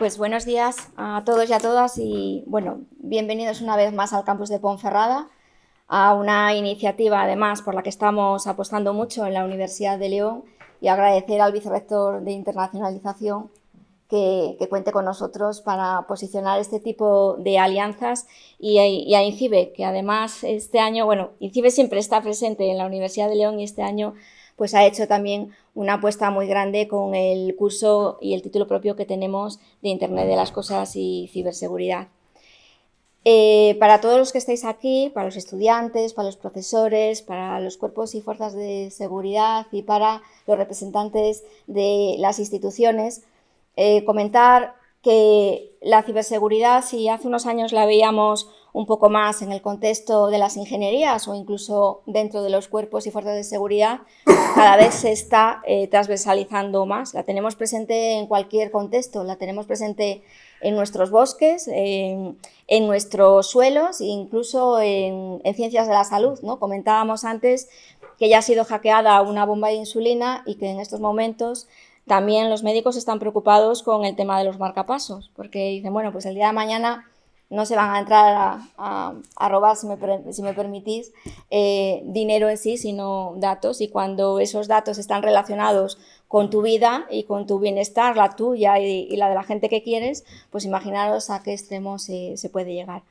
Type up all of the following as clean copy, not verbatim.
Pues buenos días a todos y a todas y bueno, bienvenidos una vez más al campus de Ponferrada, a una iniciativa además por la que estamos apostando mucho en la Universidad de León, y agradecer al vicerrector de internacionalización que cuente con nosotros para posicionar este tipo de alianzas, y a INCIBE, que además este año, bueno, INCIBE siempre está presente en la Universidad de León y este año pues ha hecho también una apuesta muy grande con el curso y el título propio que tenemos de Internet de las Cosas y ciberseguridad. Para todos los que estáis aquí, para los estudiantes, para los profesores, para los cuerpos y fuerzas de seguridad y para los representantes de las instituciones, comentar que la ciberseguridad, si hace unos años la veíamos un poco más en el contexto de las ingenierías o incluso dentro de los cuerpos y fuerzas de seguridad, cada vez se está transversalizando más. La tenemos presente en cualquier contexto, la tenemos presente en nuestros bosques, en nuestros suelos e incluso en ciencias de la salud, ¿no? Comentábamos antes que ya ha sido hackeada una bomba de insulina y que en estos momentos también los médicos están preocupados con el tema de los marcapasos, porque dicen, bueno, pues el día de mañana no se van a entrar a robar, si me permitís, dinero en sí, sino datos, y cuando esos datos están relacionados con tu vida y con tu bienestar, la tuya y la de la gente que quieres, pues imaginaros a qué extremo se puede llegar.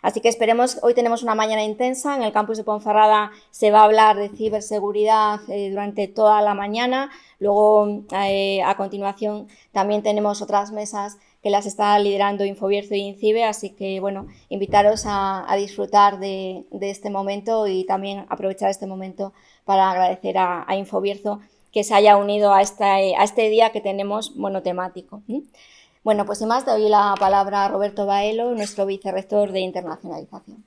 Así que esperemos, hoy tenemos una mañana intensa, en el campus de Ponferrada se va a hablar de ciberseguridad durante toda la mañana, luego a continuación también tenemos otras mesas que las está liderando Infobierzo y INCIBE, así que bueno, invitaros a disfrutar de este momento y también aprovechar este momento para agradecer a Infobierzo que se haya unido a este día que tenemos monotemático. Bueno, pues sin más, te doy la palabra a Roberto Baelo, nuestro vicerrector de internacionalización.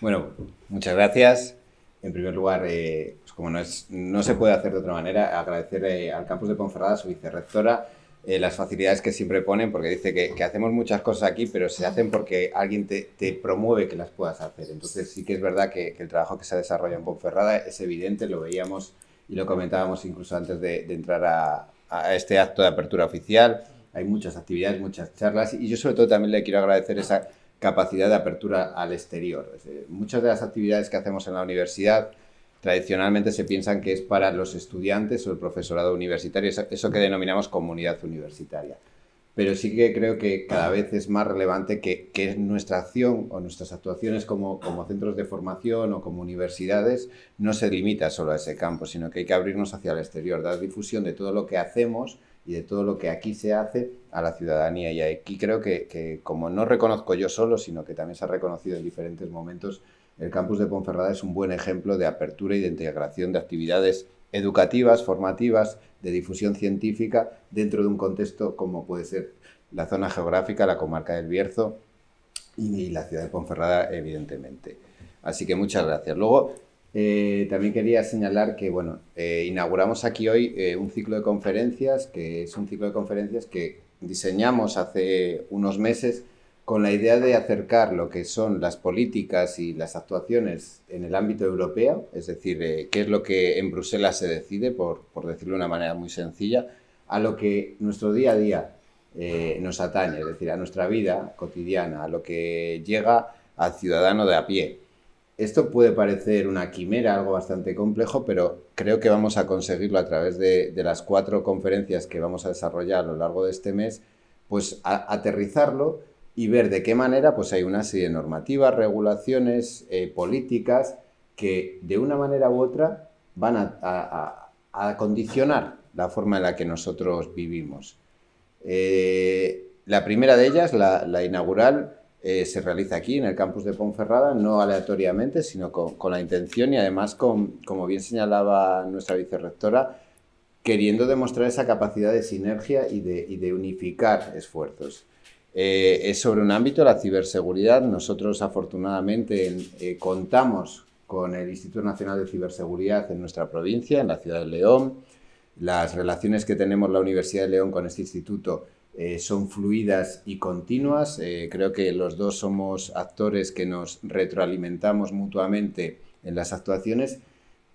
Bueno, muchas gracias. En primer lugar, pues como no se puede hacer de otra manera, agradecer al campus de Ponferrada, su vicerrectora, las facilidades que siempre ponen, porque dice que hacemos muchas cosas aquí, pero se hacen porque alguien te promueve que las puedas hacer. Entonces sí que es verdad que el trabajo que se desarrolla en Ponferrada es evidente, lo veíamos y lo comentábamos incluso antes de entrar a este acto de apertura oficial. Hay muchas actividades, muchas charlas, y yo sobre todo también le quiero agradecer esa capacidad de apertura al exterior. Muchas de las actividades que hacemos en la universidad tradicionalmente se piensan que es para los estudiantes o el profesorado universitario, eso que denominamos comunidad universitaria. Pero sí que creo que cada vez es más relevante que nuestra acción o nuestras actuaciones como centros de formación o como universidades no se limita solo a ese campo, sino que hay que abrirnos hacia el exterior, dar difusión de todo lo que hacemos y de todo lo que aquí se hace a la ciudadanía. Y aquí creo que como no reconozco yo solo, sino que también se ha reconocido en diferentes momentos, el campus de Ponferrada es un buen ejemplo de apertura y de integración de actividades educativas, formativas, de difusión científica dentro de un contexto como puede ser la zona geográfica, la comarca del Bierzo y la ciudad de Ponferrada, evidentemente. Así que muchas gracias. Luego, también quería señalar que, bueno, inauguramos aquí hoy un ciclo de conferencias, que es un ciclo de conferencias que diseñamos hace unos meses con la idea de acercar lo que son las políticas y las actuaciones en el ámbito europeo, es decir, qué es lo que en Bruselas se decide, por decirlo de una manera muy sencilla, a lo que nuestro día a día nos atañe, es decir, a nuestra vida cotidiana, a lo que llega al ciudadano de a pie. Esto puede parecer una quimera, algo bastante complejo, pero creo que vamos a conseguirlo a través de las 4 conferencias que vamos a desarrollar a lo largo de este mes, pues aterrizarlo y ver de qué manera pues hay una serie de normativas, regulaciones, políticas que de una manera u otra van a condicionar la forma en la que nosotros vivimos. La primera de ellas, la inaugural, se realiza aquí en el campus de Ponferrada, no aleatoriamente, sino con la intención y además, como bien señalaba nuestra vicerrectora, queriendo demostrar esa capacidad de sinergia y de unificar esfuerzos. Es sobre un ámbito, la ciberseguridad. Nosotros afortunadamente contamos con el Instituto Nacional de Ciberseguridad en nuestra provincia, en la ciudad de León. Las relaciones que tenemos la Universidad de León con este instituto son fluidas y continuas. Creo que los dos somos actores que nos retroalimentamos mutuamente en las actuaciones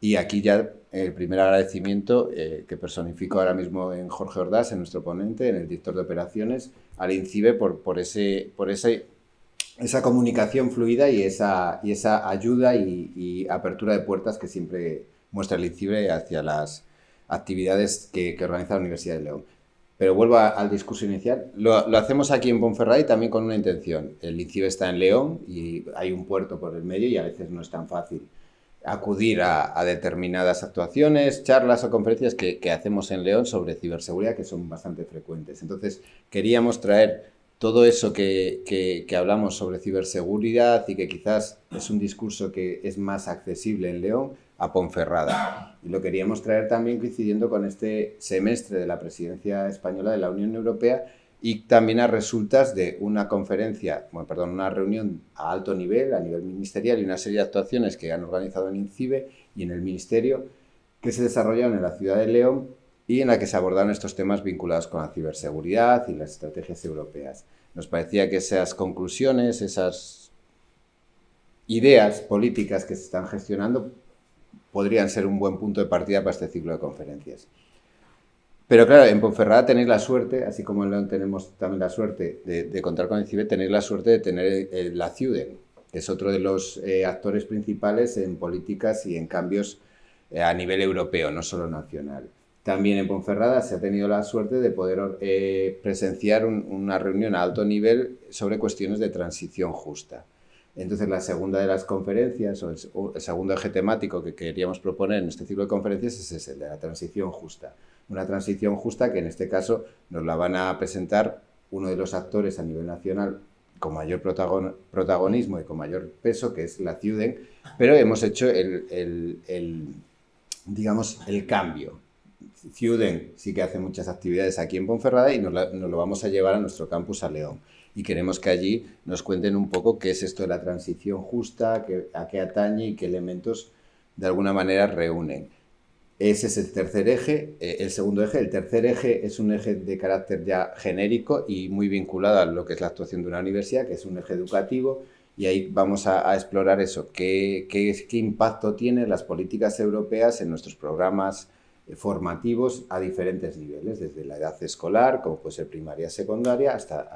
Y aquí ya el primer agradecimiento que personifico ahora mismo en Jorge Ordaz, en nuestro ponente, en el director de operaciones, al INCIBE por esa comunicación fluida y esa ayuda y apertura de puertas que siempre muestra el INCIBE hacia las actividades que organiza la Universidad de León. Pero vuelvo al discurso inicial. Lo hacemos aquí en Ponferrada y también con una intención. El INCIBE está en León y hay un puerto por el medio y a veces no es tan fácil acudir a determinadas actuaciones, charlas o conferencias que hacemos en León sobre ciberseguridad, que son bastante frecuentes. Entonces, queríamos traer todo eso que hablamos sobre ciberseguridad y que quizás es un discurso que es más accesible en León, a Ponferrada. Y lo queríamos traer también coincidiendo con este semestre de la presidencia española de la Unión Europea y también a resultas de una una reunión a alto nivel, a nivel ministerial, y una serie de actuaciones que han organizado en INCIBE y en el Ministerio, que se desarrollaron en la ciudad de León y en la que se abordaron estos temas vinculados con la ciberseguridad y las estrategias europeas. Nos parecía que esas conclusiones, esas ideas políticas que se están gestionando, podrían ser un buen punto de partida para este ciclo de conferencias. Pero claro, en Ponferrada tenéis la suerte, así como en León tenemos también la suerte de contar con el INCIBE, tenéis la suerte de tener la CIUDEN, que es otro de los actores principales en políticas y en cambios a nivel europeo, no solo nacional. También en Ponferrada se ha tenido la suerte de poder presenciar una reunión a alto nivel sobre cuestiones de transición justa. Entonces, la segunda de las conferencias, o el segundo eje temático que queríamos proponer en este ciclo de conferencias es ese, el de la transición justa. Una transición justa que en este caso nos la van a presentar uno de los actores a nivel nacional con mayor protagonismo y con mayor peso, que es la CIUDEN, pero hemos hecho el cambio. CIUDEN sí que hace muchas actividades aquí en Ponferrada y nos lo vamos a llevar a nuestro campus a León. Y queremos que allí nos cuenten un poco qué es esto de la transición justa, a qué atañe y qué elementos de alguna manera reúnen. Ese es el tercer eje. El segundo eje, el tercer eje es un eje de carácter ya genérico y muy vinculado a lo que es la actuación de una universidad, que es un eje educativo, y ahí vamos a explorar eso, qué impacto tienen las políticas europeas en nuestros programas formativos a diferentes niveles, desde la edad escolar, como puede ser primaria, secundaria, hasta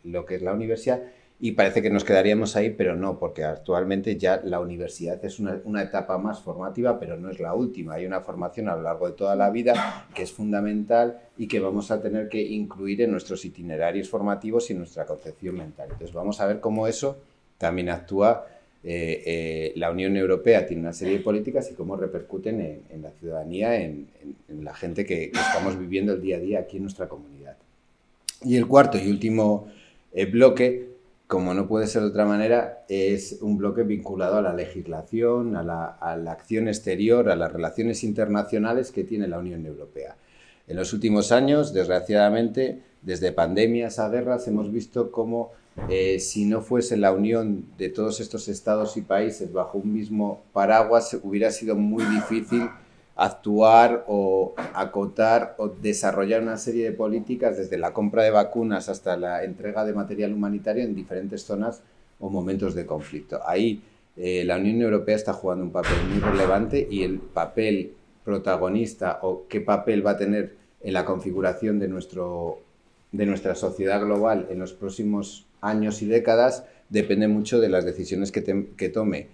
lo que es la universidad. Y parece que nos quedaríamos ahí, pero no, porque actualmente ya la universidad es una etapa más formativa, pero no es la última. Hay una formación a lo largo de toda la vida que es fundamental y que vamos a tener que incluir en nuestros itinerarios formativos y en nuestra concepción mental. Entonces vamos a ver cómo eso también actúa. La Unión Europea tiene una serie de políticas y cómo repercuten en la ciudadanía, en la gente que estamos viviendo el día a día aquí en nuestra comunidad. Y el cuarto y último bloque, como no puede ser de otra manera, es un bloque vinculado a la legislación, a la acción exterior, a las relaciones internacionales que tiene la Unión Europea. En los últimos años, desgraciadamente, desde pandemias a guerras, hemos visto cómo si no fuese la unión de todos estos estados y países bajo un mismo paraguas, hubiera sido muy difícil actuar o acotar o desarrollar una serie de políticas desde la compra de vacunas hasta la entrega de material humanitario en diferentes zonas o momentos de conflicto. Ahí la Unión Europea está jugando un papel muy relevante y el papel protagonista o qué papel va a tener en la configuración de nuestra sociedad global en los próximos años y décadas depende mucho de las decisiones que tome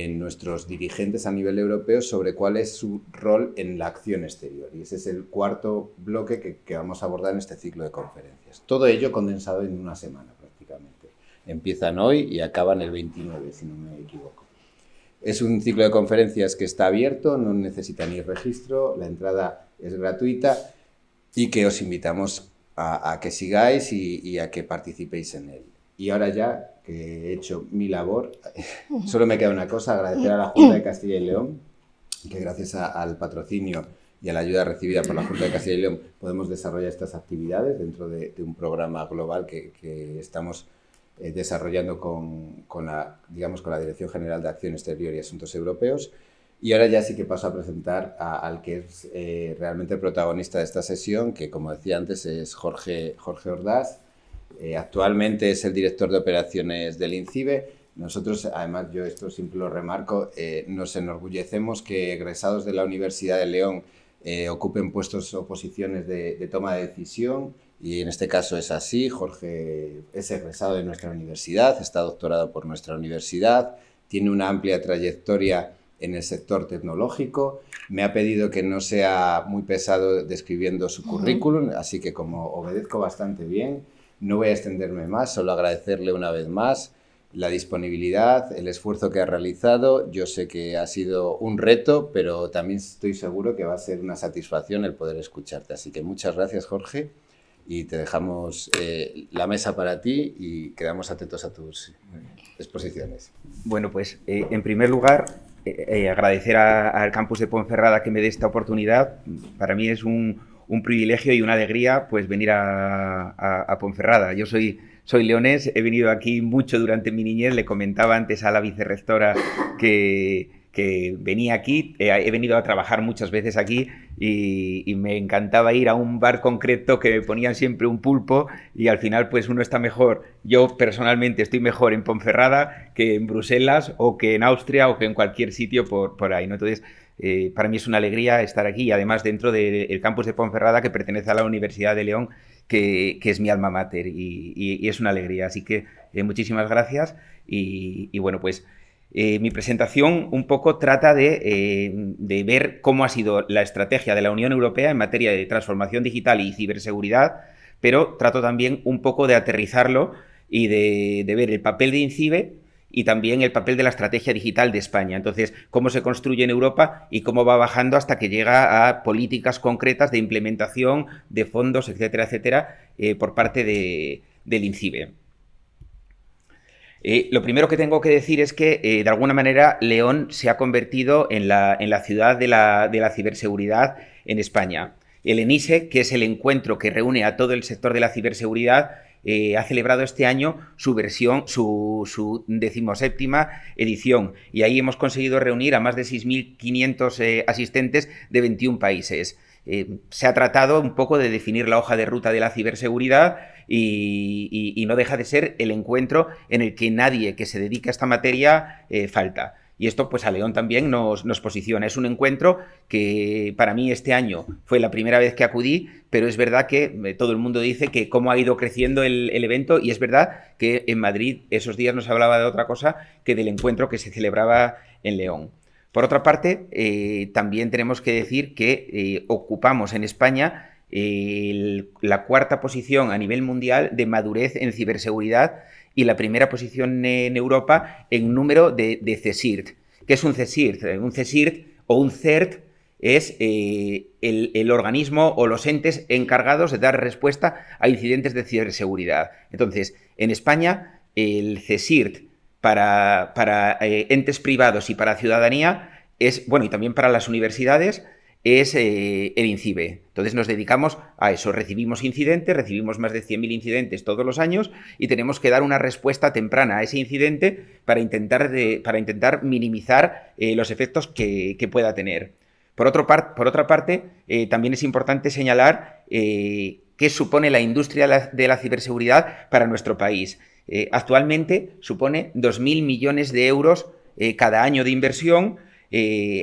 nuestros dirigentes a nivel europeo sobre cuál es su rol en la acción exterior. Y ese es el cuarto bloque que vamos a abordar en este ciclo de conferencias. Todo ello condensado en una semana prácticamente. Empiezan hoy y acaban el 29, si no me equivoco. Es un ciclo de conferencias que está abierto, no necesita ni registro, la entrada es gratuita y que os invitamos a que sigáis y a que participéis en él. Y ahora ya que he hecho mi labor, solo me queda una cosa, agradecer a la Junta de Castilla y León, que gracias al patrocinio y a la ayuda recibida por la Junta de Castilla y León podemos desarrollar estas actividades dentro de un programa global que estamos desarrollando con la Dirección General de Acción Exterior y Asuntos Europeos. Y ahora ya sí que paso a presentar al que es realmente el protagonista de esta sesión, que como decía antes es Jorge Ordaz. Actualmente es el director de operaciones del INCIBE Nosotros, además, yo esto siempre lo remarco, nos enorgullecemos que egresados de la Universidad de León ocupen puestos o posiciones de toma de decisión, y en este caso es así. Jorge es egresado de nuestra universidad, está doctorado por nuestra universidad, tiene una amplia trayectoria en el sector tecnológico. Me ha pedido que no sea muy pesado describiendo su currículum, así que como obedezco bastante bien, no voy a extenderme más, solo agradecerle una vez más la disponibilidad, el esfuerzo que ha realizado. Yo sé que ha sido un reto, pero también estoy seguro que va a ser una satisfacción el poder escucharte. Así que muchas gracias, Jorge, y te dejamos la mesa para ti y quedamos atentos a tus exposiciones. Bueno, pues en primer lugar, agradecer al campus de Ponferrada que me dé esta oportunidad. Para mí es un privilegio y una alegría pues venir a Ponferrada. Yo soy leonés, he venido aquí mucho durante mi niñez. Le comentaba antes a la vicerrectora que venía aquí, he venido a trabajar muchas veces aquí y me encantaba ir a un bar concreto que me ponían siempre un pulpo, y al final pues uno está mejor. Yo personalmente estoy mejor en Ponferrada que en Bruselas o que en Austria o que en cualquier sitio por ahí, ¿no? Entonces, para mí es una alegría estar aquí, y además dentro del campus de Ponferrada, que pertenece a la Universidad de León, que es mi alma mater, y es una alegría. Así que muchísimas gracias y bueno, pues mi presentación un poco trata de ver cómo ha sido la estrategia de la Unión Europea en materia de transformación digital y ciberseguridad, pero trato también un poco de aterrizarlo y de ver el papel de INCIBE y también el papel de la estrategia digital de España. Entonces, cómo se construye en Europa y cómo va bajando hasta que llega a políticas concretas de implementación de fondos, etcétera, etcétera, por parte del INCIBE. Lo primero que tengo que decir es que, de alguna manera, León se ha convertido en la ciudad de la ciberseguridad en España. El ENISE, que es el encuentro que reúne a todo el sector de la ciberseguridad, ha celebrado este año su 17ª edición, y ahí hemos conseguido reunir a más de 6.500 asistentes de 21 países. Se ha tratado un poco de definir la hoja de ruta de la ciberseguridad y no deja de ser el encuentro en el que nadie que se dedique a esta materia falta. Y esto pues a León también nos posiciona. Es un encuentro que para mí este año fue la primera vez que acudí, pero es verdad que todo el mundo dice que cómo ha ido creciendo el evento, y es verdad que en Madrid esos días no se hablaba de otra cosa que del encuentro que se celebraba en León. Por otra parte, también tenemos que decir que ocupamos en España la 4ª posición a nivel mundial de madurez en ciberseguridad y la 1ª posición en Europa en número de CSIRT. ¿Qué es un CSIRT? Un CSIRT o un CERT es el organismo o los entes encargados de dar respuesta a incidentes de ciberseguridad. Entonces, en España, el CSIRT para entes privados y para ciudadanía es, bueno, y también para las universidades, es el INCIBE. Entonces nos dedicamos a eso, recibimos más de 100.000 incidentes todos los años, y tenemos que dar una respuesta temprana a ese incidente para intentar minimizar los efectos que pueda tener. Por otra parte, también es importante señalar qué supone la industria de la ciberseguridad para nuestro país. Actualmente supone 2.000 millones de euros cada año de inversión.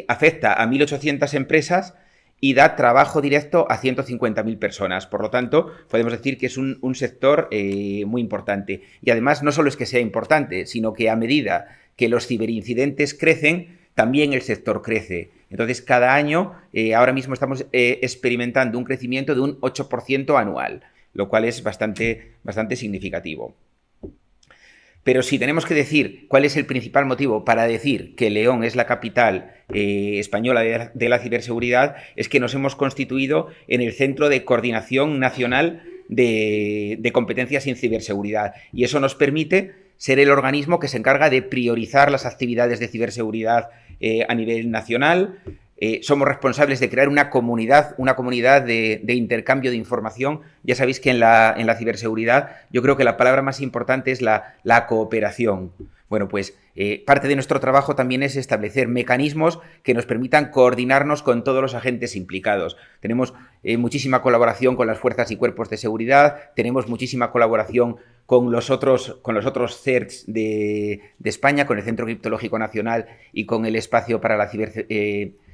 Afecta a 1.800 empresas y da trabajo directo a 150.000 personas. Por lo tanto, podemos decir que es un sector muy importante. Y además, no solo es que sea importante, sino que a medida que los ciberincidentes crecen, también el sector crece. Entonces, cada año, ahora mismo estamos experimentando un crecimiento de un 8% anual, lo cual es bastante significativo. Pero si tenemos que decir cuál es el principal motivo para decir que León es la capital española de la ciberseguridad, es que nos hemos constituido en el Centro de Coordinación Nacional de Competencias en Ciberseguridad, y eso nos permite ser el organismo que se encarga de priorizar las actividades de ciberseguridad a nivel nacional. Somos responsables de crear una comunidad de intercambio de información. Ya sabéis que en la ciberseguridad yo creo que la palabra más importante es la cooperación. Bueno, pues parte de nuestro trabajo también es establecer mecanismos que nos permitan coordinarnos con todos los agentes implicados. Tenemos muchísima colaboración con las fuerzas y cuerpos de seguridad, tenemos muchísima colaboración con los otros CERTs de España, con el Centro Criptológico Nacional y con el Espacio para la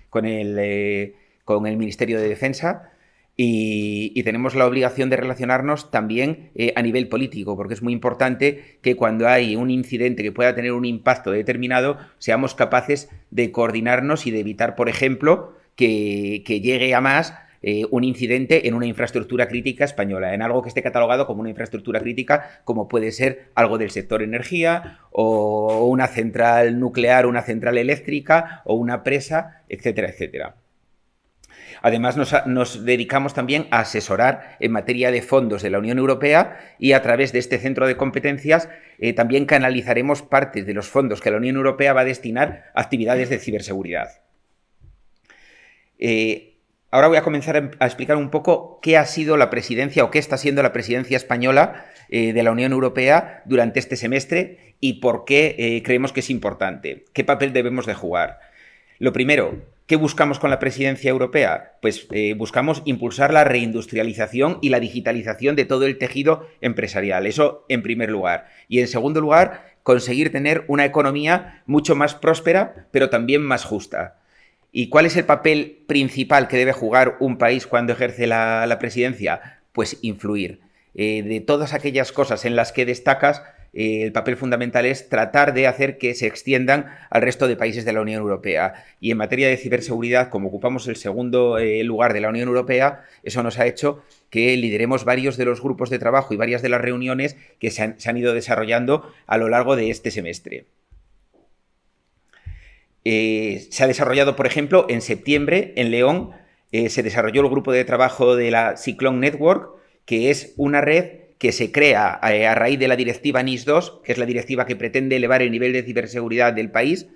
con el Ministerio de Defensa. Y tenemos la obligación de relacionarnos también a nivel político, porque es muy importante que cuando hay un incidente que pueda tener un impacto determinado, seamos capaces de coordinarnos y de evitar, por ejemplo, que llegue a más un incidente en una infraestructura crítica española, en algo que esté catalogado como una infraestructura crítica, como puede ser algo del sector energía, o una central nuclear, una central eléctrica, o una presa, etcétera, etcétera. Además, nos dedicamos también a asesorar en materia de fondos de la Unión Europea y a través de este centro de competencias también canalizaremos partes de los fondos que la Unión Europea va a destinar a actividades de ciberseguridad. Ahora voy a comenzar a explicar un poco qué ha sido la presidencia o qué está siendo la presidencia española de la Unión Europea durante este semestre y por qué creemos que es importante, qué papel debemos de jugar. Lo primero, ¿qué buscamos con la presidencia europea? Pues buscamos impulsar la reindustrialización y la digitalización de todo el tejido empresarial, eso en primer lugar. Y en segundo lugar, conseguir tener una economía mucho más próspera, pero también más justa. ¿Y cuál es el papel principal que debe jugar un país cuando ejerce la presidencia? Pues influir. De todas aquellas cosas en las que destacas, el papel fundamental es tratar de hacer que se extiendan al resto de países de la Unión Europea. Y en materia de ciberseguridad, como ocupamos el segundo lugar de la Unión Europea, eso nos ha hecho que lideremos varios de los grupos de trabajo y varias de las reuniones que se han ido desarrollando a lo largo de este semestre. Se ha desarrollado, por ejemplo, en septiembre, en León, se desarrolló el grupo de trabajo de la Cyclone Network, que es una red que se crea a raíz de la directiva NIS2, que es la directiva que pretende elevar el nivel de ciberseguridad del país,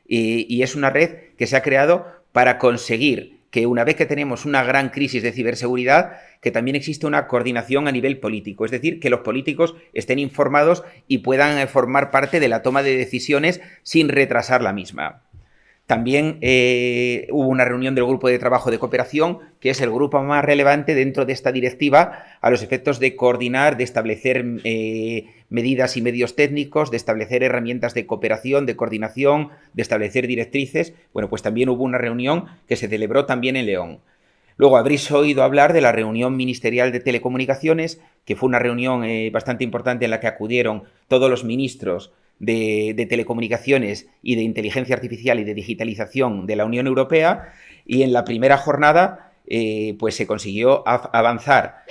y es una red que se ha creado para conseguir que una vez que tenemos una gran crisis de ciberseguridad, que también existe una coordinación a nivel político, es decir, que los políticos estén informados y puedan formar parte de la toma de decisiones sin retrasar la misma. También hubo una reunión del grupo de trabajo de cooperación, que es el grupo más relevante dentro de esta directiva a los efectos de coordinar, de establecer medidas y medios técnicos, de establecer herramientas de cooperación, de coordinación, de establecer directrices. Bueno, pues también hubo una reunión que se celebró también en León. Luego habréis oído hablar de la reunión ministerial de telecomunicaciones, que fue una reunión bastante importante en la que acudieron todos los ministros de telecomunicaciones y de inteligencia artificial y de digitalización de la Unión Europea, y en la primera jornada pues se consiguió avanzar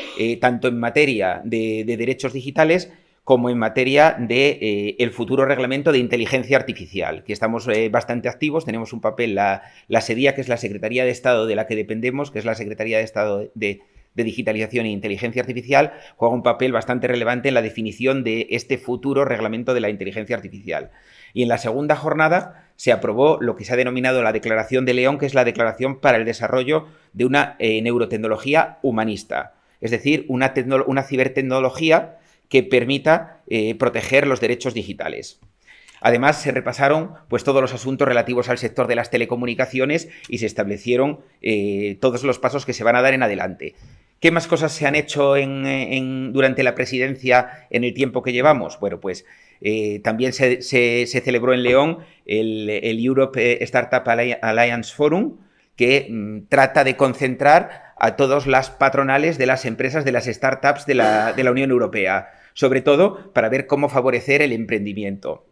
tanto en materia de derechos digitales como en materia de el futuro reglamento de inteligencia artificial, que estamos bastante activos. Tenemos un papel, la SEDIA, que es la Secretaría de Estado de la que dependemos, que es la Secretaría de Estado de Digitalización e Inteligencia Artificial, juega un papel bastante relevante en la definición de este futuro reglamento de la inteligencia artificial. Y en la segunda jornada se aprobó lo que se ha denominado la Declaración de León, que es la Declaración para el Desarrollo de una neurotecnología humanista, es decir, una cibertecnología que permita proteger los derechos digitales. Además, se repasaron pues, todos los asuntos relativos al sector de las telecomunicaciones y se establecieron todos los pasos que se van a dar en adelante. ¿Qué más cosas se han hecho durante la presidencia en el tiempo que llevamos? Bueno, pues también se celebró en León el Europe Startup Alliance Forum, que trata de concentrar a todas las patronales de las empresas, de las startups de la Unión Europea, sobre todo para ver cómo favorecer el emprendimiento.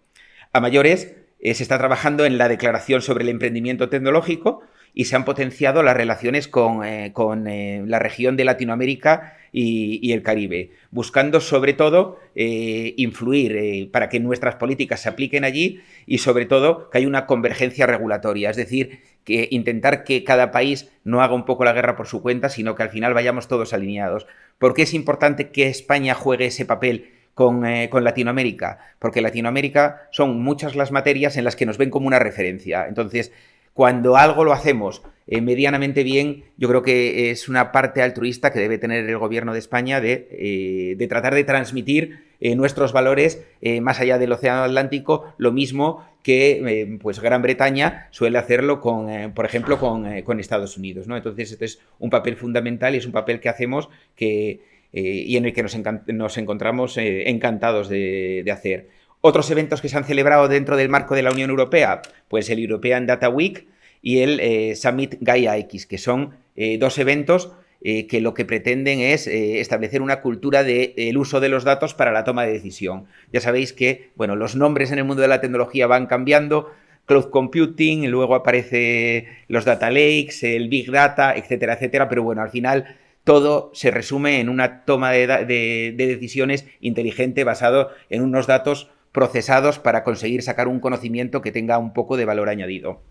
A mayores, se está trabajando en la declaración sobre el emprendimiento tecnológico y se han potenciado las relaciones con la región de Latinoamérica y el Caribe, buscando sobre todo influir para que nuestras políticas se apliquen allí y sobre todo que haya una convergencia regulatoria, es decir, que intentar que cada país no haga un poco la guerra por su cuenta, sino que al final vayamos todos alineados. ¿Por qué es importante que España juegue ese papel con Latinoamérica? Porque Latinoamérica son muchas las materias en las que nos ven como una referencia. Entonces, cuando algo lo hacemos medianamente bien, yo creo que es una parte altruista que debe tener el gobierno de España de tratar de transmitir nuestros valores más allá del Océano Atlántico, lo mismo que pues Gran Bretaña suele hacerlo, por ejemplo, con Estados Unidos, ¿no? Entonces, este es un papel fundamental y es un papel que hacemos que y en el que nos encontramos encantados de hacer. Otros eventos que se han celebrado dentro del marco de la Unión Europea, pues el European Data Week y el Summit Gaia X, que son dos eventos que lo que pretenden es establecer una cultura del uso de los datos para la toma de decisión. Ya sabéis que, bueno, los nombres en el mundo de la tecnología van cambiando, cloud computing, luego aparece los data lakes, el big data, etcétera, etcétera, pero bueno, al final todo se resume en una toma de decisiones inteligente basado en unos datos procesados para conseguir sacar un conocimiento que tenga un poco de valor añadido.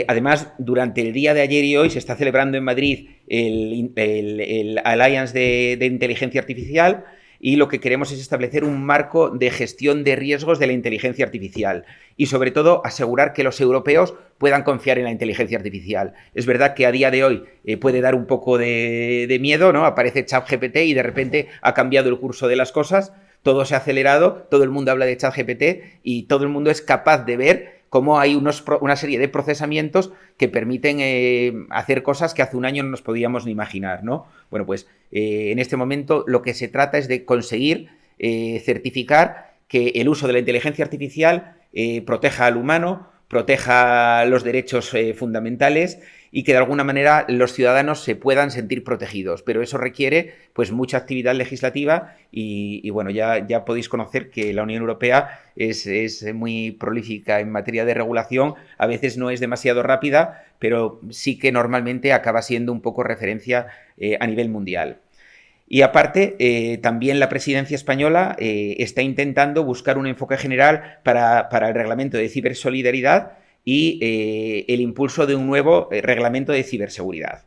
Además, durante el día de ayer y hoy se está celebrando en Madrid el Alliance de Inteligencia Artificial, y lo que queremos es establecer un marco de gestión de riesgos de la inteligencia artificial y, sobre todo, asegurar que los europeos puedan confiar en la inteligencia artificial. Es verdad que a día de hoy puede dar un poco de miedo, ¿no? Aparece ChatGPT y de repente ha cambiado el curso de las cosas, todo se ha acelerado, todo el mundo habla de ChatGPT y todo el mundo es capaz de ver cómo hay una serie de procesamientos que permiten hacer cosas que hace un año no nos podíamos ni imaginar, ¿no? Bueno, pues en este momento lo que se trata es de conseguir certificar que el uso de la inteligencia artificial proteja al humano, proteja los derechos fundamentales y que de alguna manera los ciudadanos se puedan sentir protegidos. Pero eso requiere pues mucha actividad legislativa y bueno, ya podéis conocer que la Unión Europea es muy prolífica en materia de regulación. A veces no es demasiado rápida, pero sí que normalmente acaba siendo un poco referencia a nivel mundial. Y aparte, también la presidencia española está intentando buscar un enfoque general para el reglamento de cibersolidaridad y el impulso de un nuevo reglamento de ciberseguridad.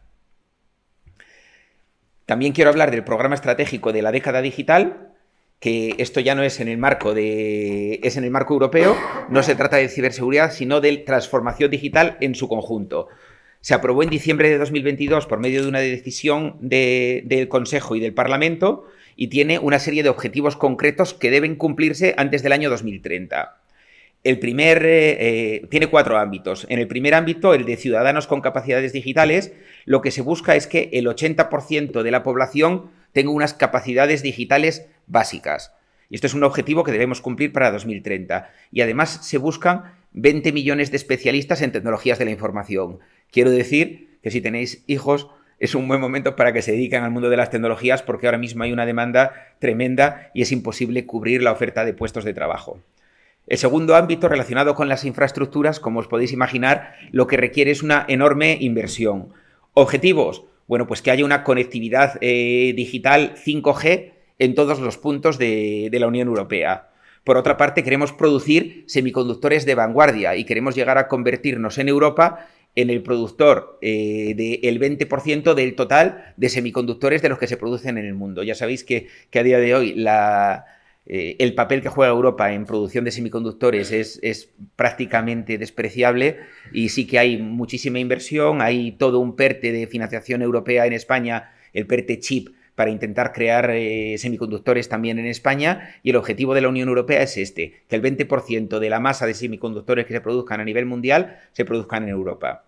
También quiero hablar del programa estratégico de la década digital, que esto ya no es en el marco es en el marco europeo, no se trata de ciberseguridad, sino de transformación digital en su conjunto. Se aprobó en diciembre de 2022 por medio de una decisión del Consejo y del Parlamento y tiene una serie de objetivos concretos que deben cumplirse antes del año 2030. Tiene 4 ámbitos. En el primer ámbito, el de ciudadanos con capacidades digitales, lo que se busca es que el 80% de la población tenga unas capacidades digitales básicas. Y esto es un objetivo que debemos cumplir para 2030. Y además se buscan 20 millones de especialistas en tecnologías de la información. Quiero decir que si tenéis hijos, es un buen momento para que se dediquen al mundo de las tecnologías, porque ahora mismo hay una demanda tremenda y es imposible cubrir la oferta de puestos de trabajo. El segundo ámbito, relacionado con las infraestructuras, como os podéis imaginar, lo que requiere es una enorme inversión. ¿Objetivos? Bueno, pues que haya una conectividad digital 5G en todos los puntos de la Unión Europea. Por otra parte, queremos producir semiconductores de vanguardia y queremos llegar a convertirnos en Europa en el productor del 20% del total de semiconductores de los que se producen en el mundo. Ya sabéis que a día de hoy el papel que juega Europa en producción de semiconductores es prácticamente despreciable y sí que hay muchísima inversión, hay todo un PERTE de financiación europea en España, el PERTE Chip, para intentar crear semiconductores también en España, y el objetivo de la Unión Europea es que el 20% de la masa de semiconductores que se produzcan a nivel mundial se produzcan en Europa.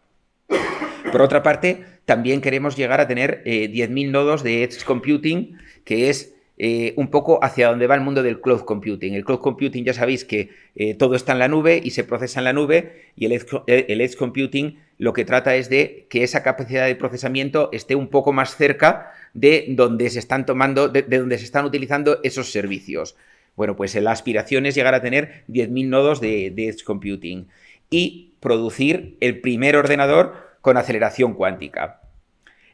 Por otra parte, también queremos llegar a tener 10.000 nodos de Edge Computing, que es un poco hacia donde va el mundo del cloud computing. El cloud computing ya sabéis que todo está en la nube y se procesa en la nube, y el edge computing lo que trata es de que esa capacidad de procesamiento esté un poco más cerca de donde se están de donde se están utilizando esos servicios. Bueno, pues la aspiración es llegar a tener 10.000 nodos de edge computing y producir el primer ordenador con aceleración cuántica.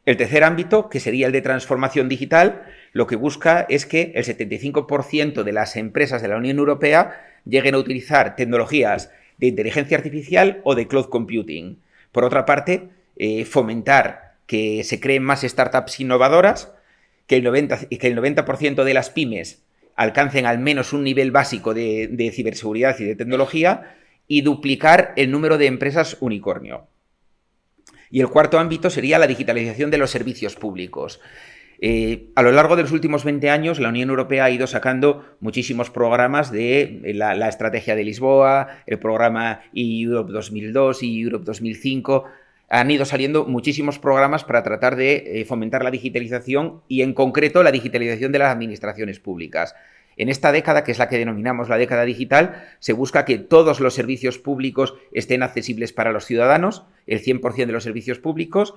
El tercer ámbito, que sería el de transformación digital, lo que busca es que el 75% de las empresas de la Unión Europea lleguen a utilizar tecnologías de inteligencia artificial o de cloud computing. Por otra parte, fomentar que se creen más startups innovadoras, que el 90% de las pymes alcancen al menos un nivel básico de ciberseguridad y de tecnología, y duplicar el número de empresas unicornio. Y el cuarto ámbito sería la digitalización de los servicios públicos. A lo largo de los últimos 20 años, la Unión Europea ha ido sacando muchísimos programas de la Estrategia de Lisboa, el programa Europe 2002 y Europe 2005. han ido saliendo muchísimos programas para tratar de fomentar la digitalización y, en concreto, la digitalización de las administraciones públicas. En esta década, que es la que denominamos la década digital, se busca que todos los servicios públicos estén accesibles para los ciudadanos, el 100% de los servicios públicos,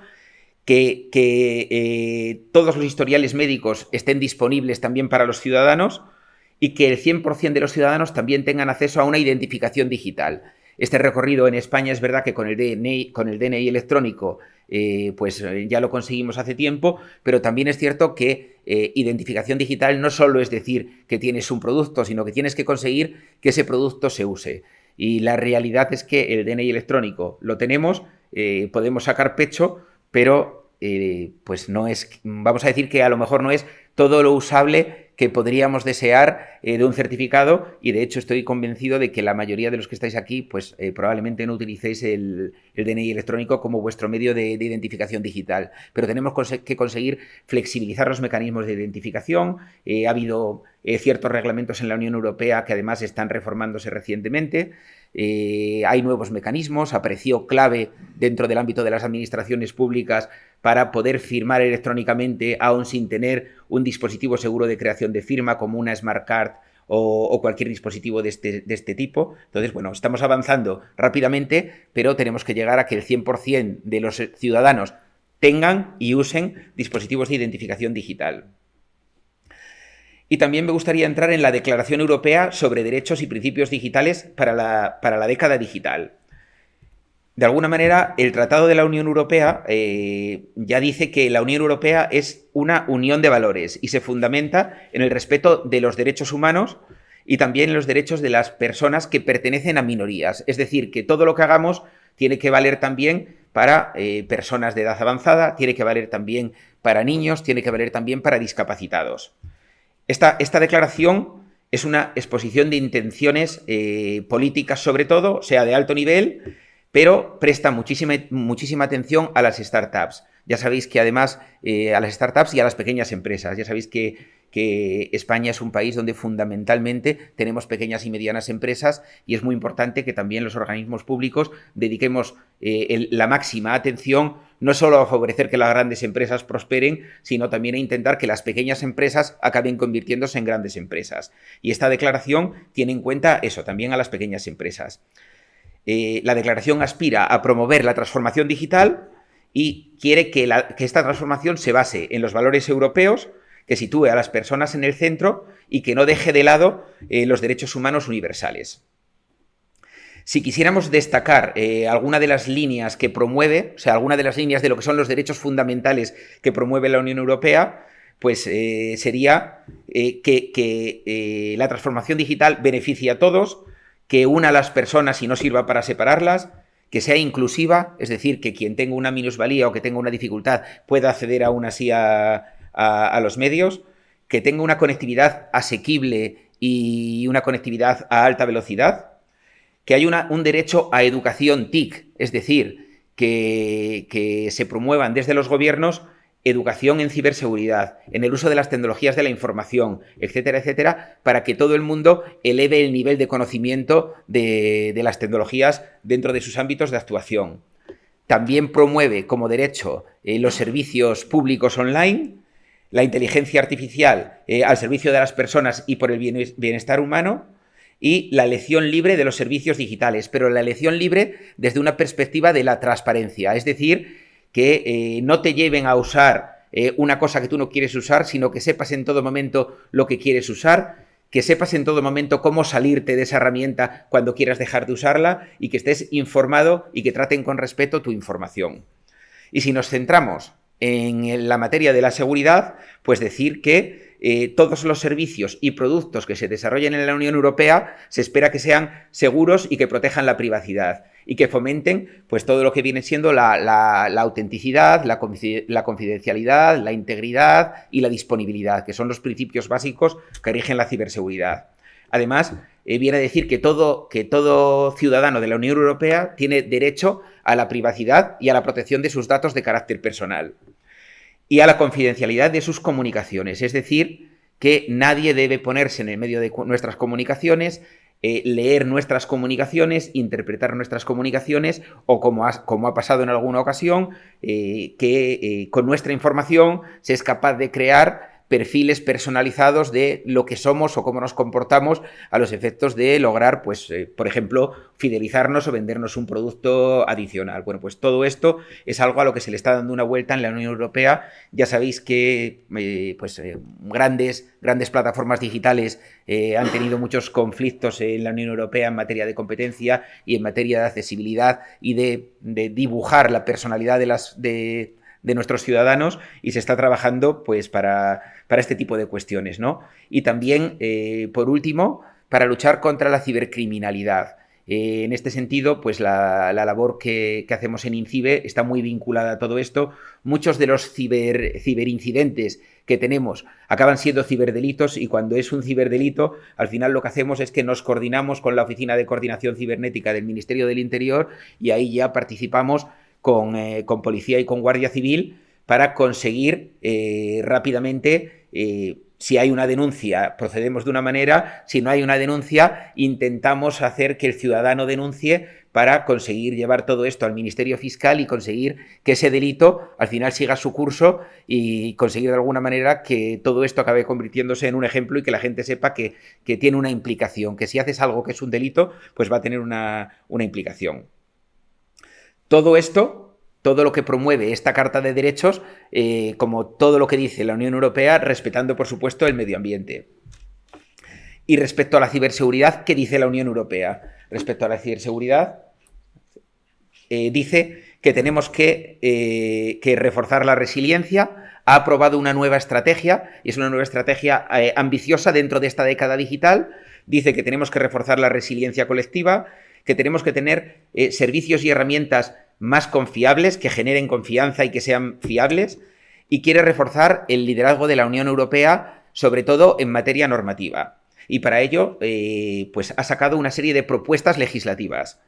que todos los historiales médicos estén disponibles también para los ciudadanos y que el 100% de los ciudadanos también tengan acceso a una identificación digital. Este recorrido en España es verdad que con el DNI electrónico ya lo conseguimos hace tiempo, pero también es cierto que identificación digital no solo es decir que tienes un producto, sino que tienes que conseguir que ese producto se use. Y la realidad es que el DNI electrónico lo tenemos, podemos sacar pecho, pero pues no es, vamos a decir que a lo mejor no es todo lo usable que podríamos desear de un certificado, y de hecho estoy convencido de que la mayoría de los que estáis aquí pues probablemente no utilicéis el DNI electrónico como vuestro medio de identificación digital, pero tenemos que conseguir flexibilizar los mecanismos de identificación. Ha habido ciertos reglamentos en la Unión Europea que además están reformándose recientemente. Hay nuevos mecanismos, apareció clave dentro del ámbito de las administraciones públicas para poder firmar electrónicamente aún sin tener un dispositivo seguro de creación de firma como una Smart Card o cualquier dispositivo de este tipo. Entonces, bueno, estamos avanzando rápidamente, pero tenemos que llegar a que el 100% de los ciudadanos tengan y usen dispositivos de identificación digital. Y también me gustaría entrar en la Declaración Europea sobre Derechos y Principios Digitales para la década digital. De alguna manera, el Tratado de la Unión Europea ya dice que la Unión Europea es una unión de valores y se fundamenta en el respeto de los derechos humanos y también en los derechos de las personas que pertenecen a minorías. Es decir, que todo lo que hagamos tiene que valer también para personas de edad avanzada, tiene que valer también para niños, tiene que valer también para discapacitados. Esta declaración es una exposición de intenciones políticas sobre todo, sea de alto nivel, pero presta muchísima atención a las startups. Ya sabéis que además a las startups y a las pequeñas empresas. Ya sabéis que España es un país donde fundamentalmente tenemos pequeñas y medianas empresas y es muy importante que también los organismos públicos dediquemos la máxima atención no solo a favorecer que las grandes empresas prosperen, sino también a intentar que las pequeñas empresas acaben convirtiéndose en grandes empresas. Y esta declaración tiene en cuenta eso, también a las pequeñas empresas. La declaración aspira a promover la transformación digital y quiere que esta transformación se base en los valores europeos, que sitúe a las personas en el centro y que no deje de lado los derechos humanos universales. Si quisiéramos destacar alguna de las líneas que promueve, o sea, alguna de las líneas de lo que son los derechos fundamentales que promueve la Unión Europea, pues sería que la transformación digital beneficie a todos, que una a las personas y no sirva para separarlas, que sea inclusiva, es decir, que quien tenga una minusvalía o que tenga una dificultad pueda acceder aún así a los medios, que tenga una conectividad asequible y una conectividad a alta velocidad, que haya un derecho a educación TIC, es decir, que se promuevan desde los gobiernos educación en ciberseguridad, en el uso de las tecnologías de la información, etcétera, etcétera, para que todo el mundo eleve el nivel de conocimiento de las tecnologías dentro de sus ámbitos de actuación. También promueve como derecho los servicios públicos online, la inteligencia artificial al servicio de las personas y por el bienestar humano, y la elección libre de los servicios digitales, pero la elección libre desde una perspectiva de la transparencia, es decir, que no te lleven a usar una cosa que tú no quieres usar, sino que sepas en todo momento lo que quieres usar, que sepas en todo momento cómo salirte de esa herramienta cuando quieras dejar de usarla y que estés informado y que traten con respeto tu información. Y si nos centramos en la materia de la seguridad, pues decir que todos los servicios y productos que se desarrollen en la Unión Europea se espera que sean seguros y que protejan la privacidad y que fomenten pues todo lo que viene siendo la autenticidad, la confidencialidad, la integridad y la disponibilidad, que son los principios básicos que rigen la ciberseguridad. Además, viene a decir que todo ciudadano de la Unión Europea tiene derecho a la privacidad y a la protección de sus datos de carácter personal y a la confidencialidad de sus comunicaciones, es decir, que nadie debe ponerse en el medio de nuestras comunicaciones, leer nuestras comunicaciones, interpretar nuestras comunicaciones o, como ha pasado en alguna ocasión, que con nuestra información se es capaz de crear perfiles personalizados de lo que somos o cómo nos comportamos a los efectos de lograr, pues, por ejemplo, fidelizarnos o vendernos un producto adicional. Bueno, pues todo esto es algo a lo que se le está dando una vuelta en la Unión Europea. Ya sabéis que grandes plataformas digitales han tenido muchos conflictos en la Unión Europea en materia de competencia y en materia de accesibilidad y de dibujar la personalidad de nuestros ciudadanos, y se está trabajando pues para este tipo de cuestiones, ¿no? Y también, por último, para luchar contra la cibercriminalidad. En este sentido, pues la labor que hacemos en INCIBE está muy vinculada a todo esto. Muchos de los ciberincidentes que tenemos acaban siendo ciberdelitos, y cuando es un ciberdelito, al final lo que hacemos es que nos coordinamos con la Oficina de Coordinación Cibernética del Ministerio del Interior, y ahí ya participamos con policía y con guardia civil para conseguir rápidamente, si hay una denuncia, procedemos de una manera; si no hay una denuncia, intentamos hacer que el ciudadano denuncie para conseguir llevar todo esto al Ministerio Fiscal y conseguir que ese delito al final siga su curso, y conseguir de alguna manera que todo esto acabe convirtiéndose en un ejemplo y que la gente sepa que tiene una implicación, que si haces algo que es un delito, pues va a tener una implicación. Todo esto, todo lo que promueve esta Carta de Derechos, como todo lo que dice la Unión Europea, respetando, por supuesto, el medio ambiente. Y respecto a la ciberseguridad, ¿qué dice la Unión Europea? Respecto a la ciberseguridad, dice que tenemos que reforzar la resiliencia. Ha aprobado una nueva estrategia, y es una nueva estrategia ambiciosa dentro de esta década digital. Dice que tenemos que reforzar la resiliencia colectiva, que tenemos que tener servicios y herramientas más confiables, que generen confianza y que sean fiables, y quiere reforzar el liderazgo de la Unión Europea, sobre todo en materia normativa. Y para ello, pues ha sacado una serie de propuestas legislativas.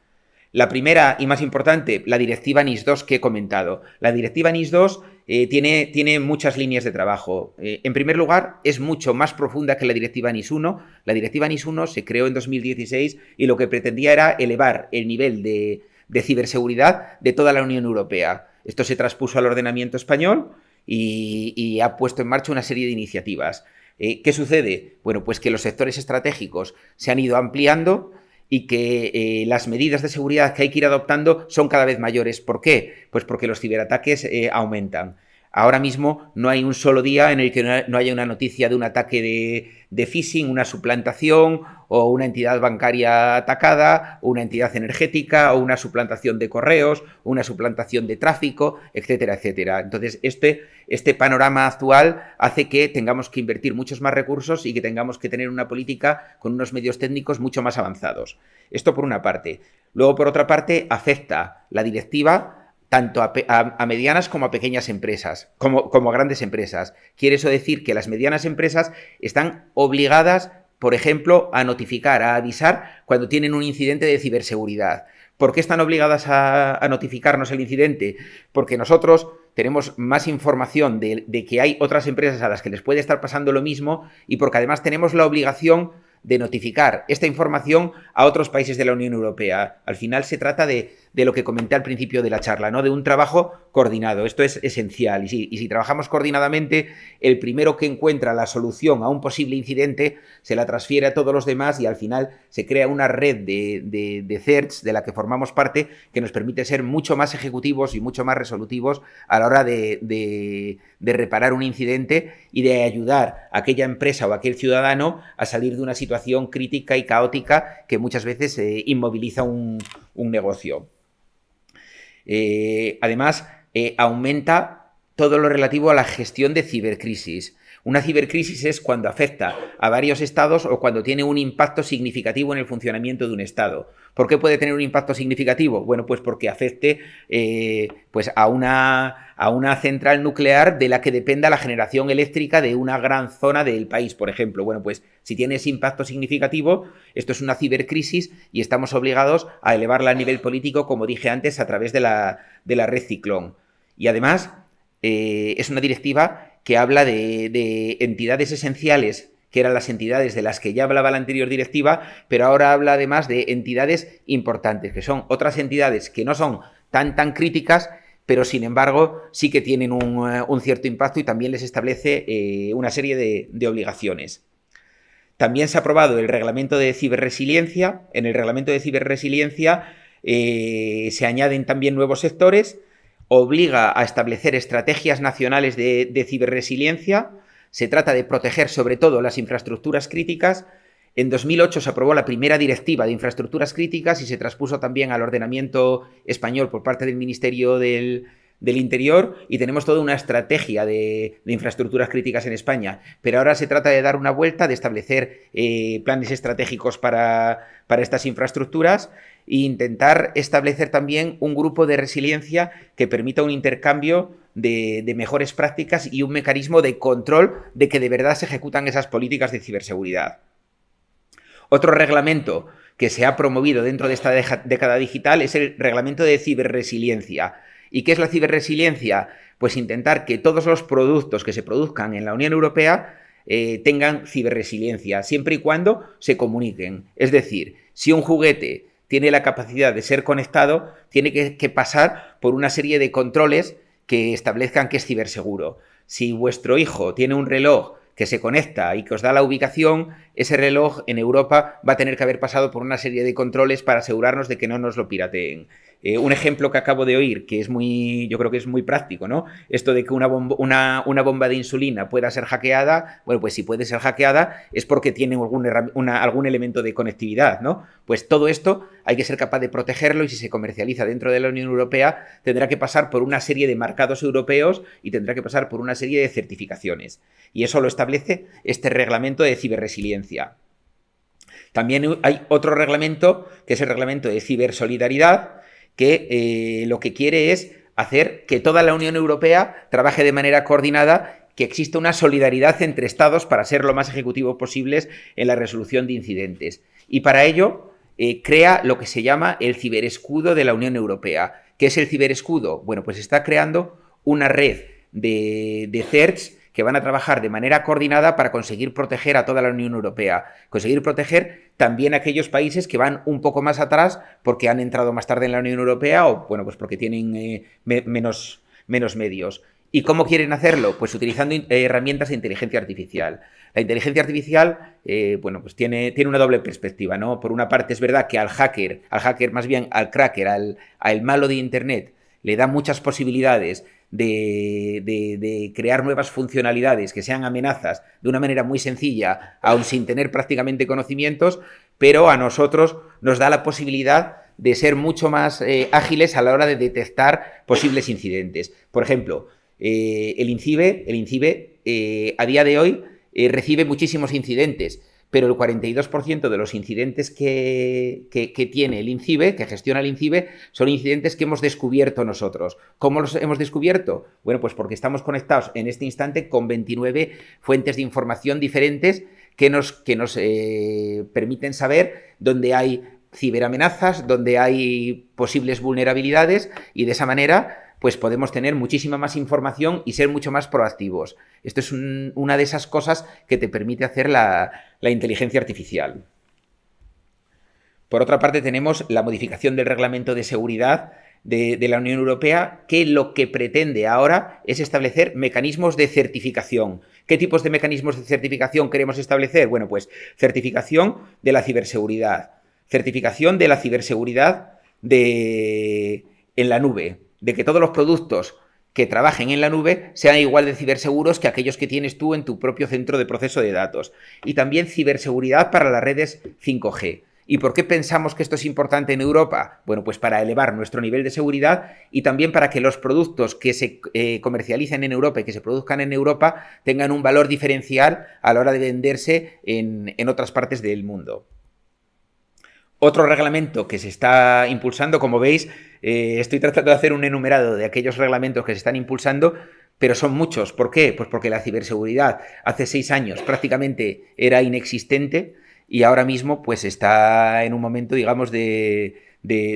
La primera y más importante, la directiva NIS2 que he comentado. La directiva NIS2 tiene muchas líneas de trabajo. En primer lugar, es mucho más profunda que la directiva NIS1. La directiva NIS1 se creó en 2016 y lo que pretendía era elevar el nivel de ciberseguridad de toda la Unión Europea. Esto se traspuso al ordenamiento español y ha puesto en marcha una serie de iniciativas. ¿Qué sucede? Bueno, pues que los sectores estratégicos se han ido ampliando y que las medidas de seguridad que hay que ir adoptando son cada vez mayores. ¿Por qué? Pues porque los ciberataques aumentan. Ahora mismo no hay un solo día en el que no haya una noticia de un ataque de phishing, una suplantación, o una entidad bancaria atacada, o una entidad energética, o una suplantación de correos, o una suplantación de tráfico, etcétera, etcétera. Entonces, este panorama actual hace que tengamos que invertir muchos más recursos y que tengamos que tener una política con unos medios técnicos mucho más avanzados. Esto por una parte. Luego, por otra parte, afecta la directiva tanto a medianas como a pequeñas empresas, como a grandes empresas. Quiere eso decir que las medianas empresas están obligadas, por ejemplo, a notificar, a avisar cuando tienen un incidente de ciberseguridad. ¿Por qué están obligadas a notificarnos el incidente? Porque nosotros tenemos más información de que hay otras empresas a las que les puede estar pasando lo mismo, y porque además tenemos la obligación de notificar esta información a otros países de la Unión Europea. Al final se trata de lo que comenté al principio de la charla, ¿no? De un trabajo coordinado. Esto es esencial. Y si trabajamos coordinadamente, el primero que encuentra la solución a un posible incidente se la transfiere a todos los demás, y al final se crea una red de CERTs de la que formamos parte, que nos permite ser mucho más ejecutivos y mucho más resolutivos a la hora de reparar un incidente y de ayudar a aquella empresa o a aquel ciudadano a salir de una situación crítica y caótica que muchas veces inmoviliza un negocio. Además, aumenta todo lo relativo a la gestión de cibercrisis. Una cibercrisis es cuando afecta a varios estados o cuando tiene un impacto significativo en el funcionamiento de un estado. ¿Por qué puede tener un impacto significativo? Bueno, pues porque afecte pues a una central nuclear de la que dependa la generación eléctrica de una gran zona del país, por ejemplo. Bueno, pues si tiene ese impacto significativo, esto es una cibercrisis y estamos obligados a elevarla a nivel político, como dije antes, a través de la red Ciclón. Y además, es una directiva que habla de entidades esenciales que eran las entidades de las que ya hablaba la anterior directiva, pero ahora habla además de entidades importantes, que son otras entidades que no son tan críticas, pero sin embargo sí que tienen un cierto impacto y también les establece una serie de obligaciones. También se ha aprobado el reglamento de ciberresiliencia. En el reglamento de ciberresiliencia se añaden también nuevos sectores, obliga a establecer estrategias nacionales de ciberresiliencia. Se trata de proteger sobre todo las infraestructuras críticas. En 2008 se aprobó la primera directiva de infraestructuras críticas y se transpuso también al ordenamiento español por parte del Ministerio del Interior, y tenemos toda una estrategia de infraestructuras críticas en España. Pero ahora se trata de dar una vuelta, de establecer planes estratégicos para estas infraestructuras e intentar establecer también un grupo de resiliencia que permita un intercambio de mejores prácticas y un mecanismo de control de que de verdad se ejecutan esas políticas de ciberseguridad. Otro reglamento que se ha promovido dentro de esta década digital es el reglamento de ciberresiliencia. ¿Y qué es la ciberresiliencia? Pues intentar que todos los productos que se produzcan en la Unión Europea tengan ciberresiliencia, siempre y cuando se comuniquen. Es decir, si un juguete tiene la capacidad de ser conectado, tiene que pasar por una serie de controles que establezcan que es ciberseguro. Si vuestro hijo tiene un reloj que se conecta y que os da la ubicación, ese reloj en Europa va a tener que haber pasado por una serie de controles para asegurarnos de que no nos lo pirateen. Un ejemplo que acabo de oír, que es yo creo que es muy práctico, ¿no? Esto de que una bomba de insulina pueda ser hackeada, bueno, pues si puede ser hackeada es porque tiene algún elemento de conectividad, ¿no? Pues todo esto hay que ser capaz de protegerlo, y si se comercializa dentro de la Unión Europea tendrá que pasar por una serie de marcados europeos y tendrá que pasar por una serie de certificaciones. Y eso lo establece este reglamento de ciberresiliencia. También hay otro reglamento, que es el reglamento de cibersolidaridad, que lo que quiere es hacer que toda la Unión Europea trabaje de manera coordinada, que exista una solidaridad entre Estados para ser lo más ejecutivos posibles en la resolución de incidentes. Y para ello crea lo que se llama el ciberescudo de la Unión Europea. ¿Qué es el ciberescudo? Bueno, pues está creando una red de CERTs que van a trabajar de manera coordinada para conseguir proteger a toda la Unión Europea, conseguir proteger también a aquellos países que van un poco más atrás porque han entrado más tarde en la Unión Europea o, bueno, pues porque tienen menos medios. ¿Y cómo quieren hacerlo? Pues utilizando herramientas de inteligencia artificial. La inteligencia artificial, bueno, pues tiene una doble perspectiva, ¿no? Por una parte es verdad que al hacker más bien al cracker, al malo de Internet, le da muchas posibilidades de crear nuevas funcionalidades que sean amenazas de una manera muy sencilla, aun sin tener prácticamente conocimientos, pero a nosotros nos da la posibilidad de ser mucho más ágiles a la hora de detectar posibles incidentes. Por ejemplo, el INCIBE a día de hoy recibe muchísimos incidentes, pero el 42% de los incidentes que tiene el INCIBE, que gestiona el INCIBE, son incidentes que hemos descubierto nosotros. ¿Cómo los hemos descubierto? Bueno, pues porque estamos conectados en este instante con 29 fuentes de información diferentes que nos permiten saber dónde hay ciberamenazas, dónde hay posibles vulnerabilidades, y de esa manera pues podemos tener muchísima más información y ser mucho más proactivos. Esto es una de esas cosas que te permite hacer la inteligencia artificial. Por otra parte, tenemos la modificación del reglamento de seguridad de la Unión Europea, que lo que pretende ahora es establecer mecanismos de certificación. ¿Qué tipos de mecanismos de certificación queremos establecer? Bueno, pues certificación de la ciberseguridad, certificación de la ciberseguridad en la nube, de que todos los productos que trabajen en la nube sean igual de ciberseguros que aquellos que tienes tú en tu propio centro de proceso de datos. Y también ciberseguridad para las redes 5G. ¿Y por qué pensamos que esto es importante en Europa? Bueno, pues para elevar nuestro nivel de seguridad y también para que los productos que se comercialicen en Europa y que se produzcan en Europa tengan un valor diferencial a la hora de venderse en otras partes del mundo. Otro reglamento que se está impulsando, como veis, estoy tratando de hacer un enumerado de aquellos reglamentos que se están impulsando, pero son muchos. ¿Por qué? Pues porque la ciberseguridad hace 6 años prácticamente era inexistente y ahora mismo pues está en un momento, digamos, de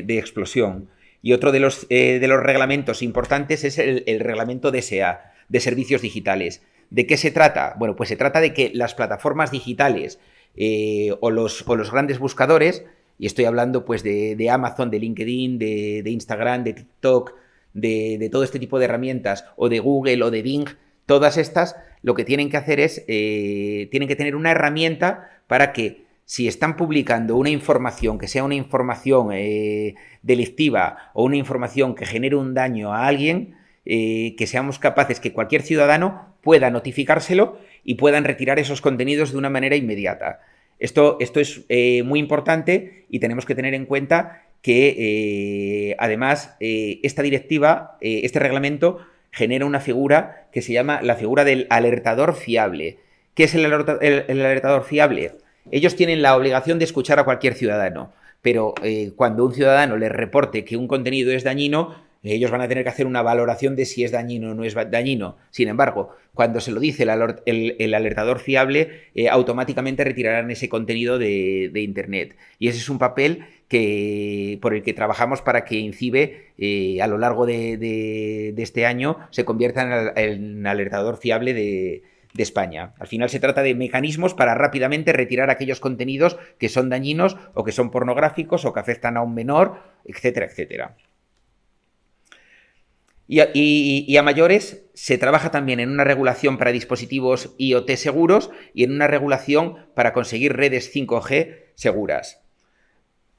explosión. Y otro de los reglamentos importantes es el reglamento DSA, de servicios digitales. ¿De qué se trata? Bueno, pues se trata de que las plataformas digitales o los grandes buscadores, y estoy hablando pues de Amazon, de LinkedIn, de Instagram, de TikTok, de todo este tipo de herramientas, o de Google o de Bing, todas estas lo que tienen que hacer es, tienen que tener una herramienta para que si están publicando una información que sea una información delictiva o una información que genere un daño a alguien, que seamos capaces que cualquier ciudadano pueda notificárselo y puedan retirar esos contenidos de una manera inmediata. Esto es muy importante y tenemos que tener en cuenta que además esta directiva, este reglamento, genera una figura que se llama la figura del alertador fiable. ¿Qué es el alertador fiable? Ellos tienen la obligación de escuchar a cualquier ciudadano, pero cuando un ciudadano les reporte que un contenido es dañino, ellos van a tener que hacer una valoración de si es dañino o no es dañino. Sin embargo, cuando se lo dice el alertador fiable, automáticamente retirarán ese contenido de Internet. Y ese es un papel por el que trabajamos para que INCIBE, a lo largo de este año, se convierta en alertador fiable de España. Al final se trata de mecanismos para rápidamente retirar aquellos contenidos que son dañinos o que son pornográficos o que afectan a un menor, etcétera, etcétera. Y a mayores se trabaja también en una regulación para dispositivos IoT seguros y en una regulación para conseguir redes 5G seguras.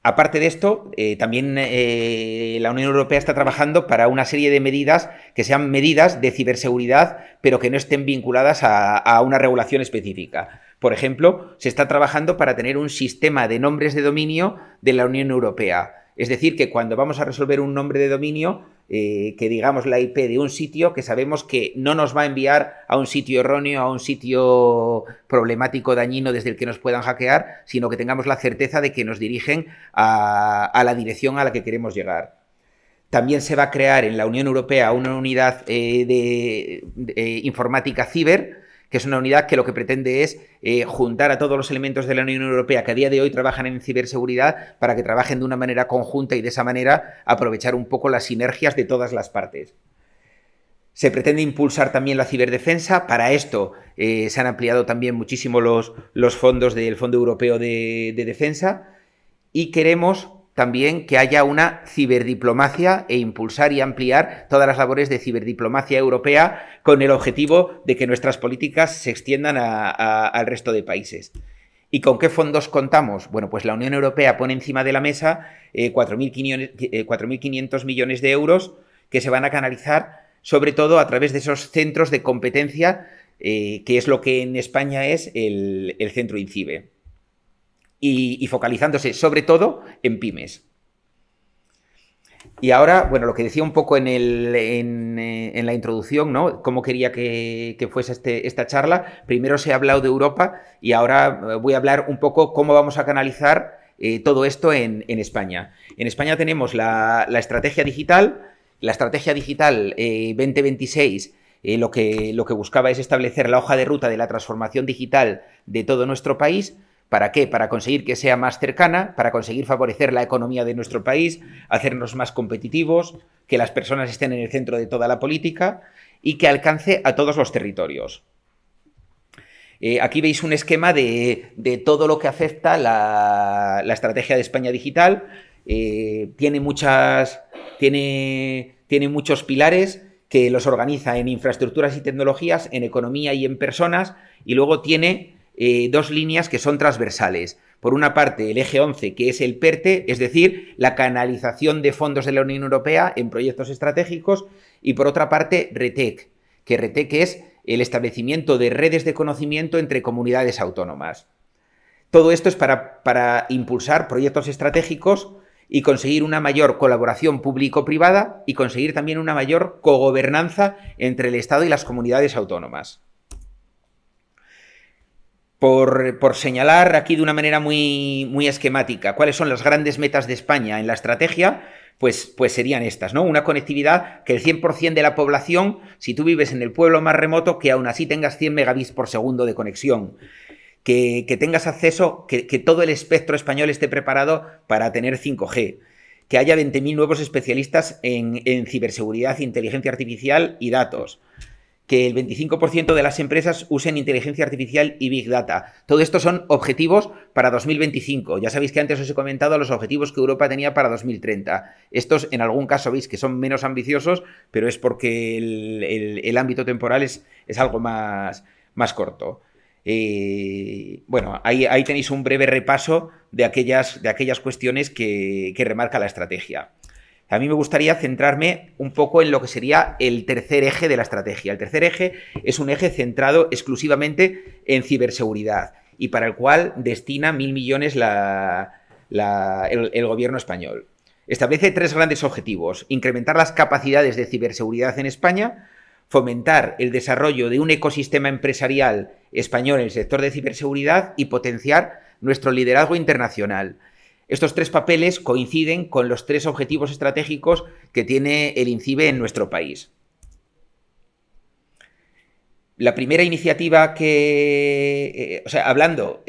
Aparte de esto, también la Unión Europea está trabajando para una serie de medidas que sean medidas de ciberseguridad, pero que no estén vinculadas a una regulación específica. Por ejemplo, se está trabajando para tener un sistema de nombres de dominio de la Unión Europea. Es decir, que cuando vamos a resolver un nombre de dominio, que digamos la IP de un sitio, que sabemos que no nos va a enviar a un sitio erróneo, a un sitio problemático, dañino, desde el que nos puedan hackear, sino que tengamos la certeza de que nos dirigen a la dirección a la que queremos llegar. También se va a crear en la Unión Europea una unidad de informática ciber, que es una unidad que lo que pretende es juntar a todos los elementos de la Unión Europea que a día de hoy trabajan en ciberseguridad para que trabajen de una manera conjunta y de esa manera aprovechar un poco las sinergias de todas las partes. Se pretende impulsar también la ciberdefensa. Para esto se han ampliado también muchísimo los fondos del Fondo Europeo de Defensa y queremos también que haya una ciberdiplomacia e impulsar y ampliar todas las labores de ciberdiplomacia europea con el objetivo de que nuestras políticas se extiendan al resto de países. ¿Y con qué fondos contamos? Bueno, pues la Unión Europea pone encima de la mesa 4.500 millones de euros que se van a canalizar sobre todo a través de esos centros de competencia, que es lo que en España es el centro INCIBE. Y focalizándose sobre todo en pymes. Y ahora, bueno, lo que decía un poco en la introducción, ¿no? Cómo quería que fuese esta charla. Primero se ha hablado de Europa y ahora voy a hablar un poco cómo vamos a canalizar todo esto en España. En España tenemos la estrategia digital. La estrategia digital 2026 lo que buscaba es establecer la hoja de ruta de la transformación digital de todo nuestro país. ¿Para qué? Para conseguir que sea más cercana, para conseguir favorecer la economía de nuestro país, hacernos más competitivos, que las personas estén en el centro de toda la política y que alcance a todos los territorios. Aquí veis un esquema de todo lo que afecta la estrategia de España Digital. Tiene muchos pilares que los organiza en infraestructuras y tecnologías, en economía y en personas, y luego tiene dos líneas que son transversales. Por una parte, el eje 11, que es el PERTE, es decir, la canalización de fondos de la Unión Europea en proyectos estratégicos, y por otra parte, RETEC, que RETEC es el establecimiento de redes de conocimiento entre comunidades autónomas. Todo esto es para impulsar proyectos estratégicos y conseguir una mayor colaboración público-privada y conseguir también una mayor cogobernanza entre el Estado y las comunidades autónomas. Por señalar aquí de una manera muy esquemática cuáles son las grandes metas de España en la estrategia, pues serían estas, ¿no? Una conectividad que el 100% de la población, si tú vives en el pueblo más remoto, que aún así tengas 100 megabits por segundo de conexión, que tengas acceso, que todo el espectro español esté preparado para tener 5G, que haya 20.000 nuevos especialistas en ciberseguridad, inteligencia artificial y datos, que el 25% de las empresas usen inteligencia artificial y Big Data. Todo esto son objetivos para 2025. Ya sabéis que antes os he comentado los objetivos que Europa tenía para 2030. Estos, en algún caso, veis que son menos ambiciosos, pero es porque el ámbito temporal es algo más corto. Bueno, ahí tenéis un breve repaso de aquellas cuestiones que remarca la estrategia. A mí me gustaría centrarme un poco en lo que sería el tercer eje de la estrategia. El tercer eje es un eje centrado exclusivamente en ciberseguridad y para el cual destina 1.000 millones el gobierno español. Establece 3 grandes objetivos: incrementar las capacidades de ciberseguridad en España, fomentar el desarrollo de un ecosistema empresarial español en el sector de ciberseguridad y potenciar nuestro liderazgo internacional. Estos 3 papeles coinciden con los 3 objetivos estratégicos que tiene el INCIBE en nuestro país. La primera iniciativa hablando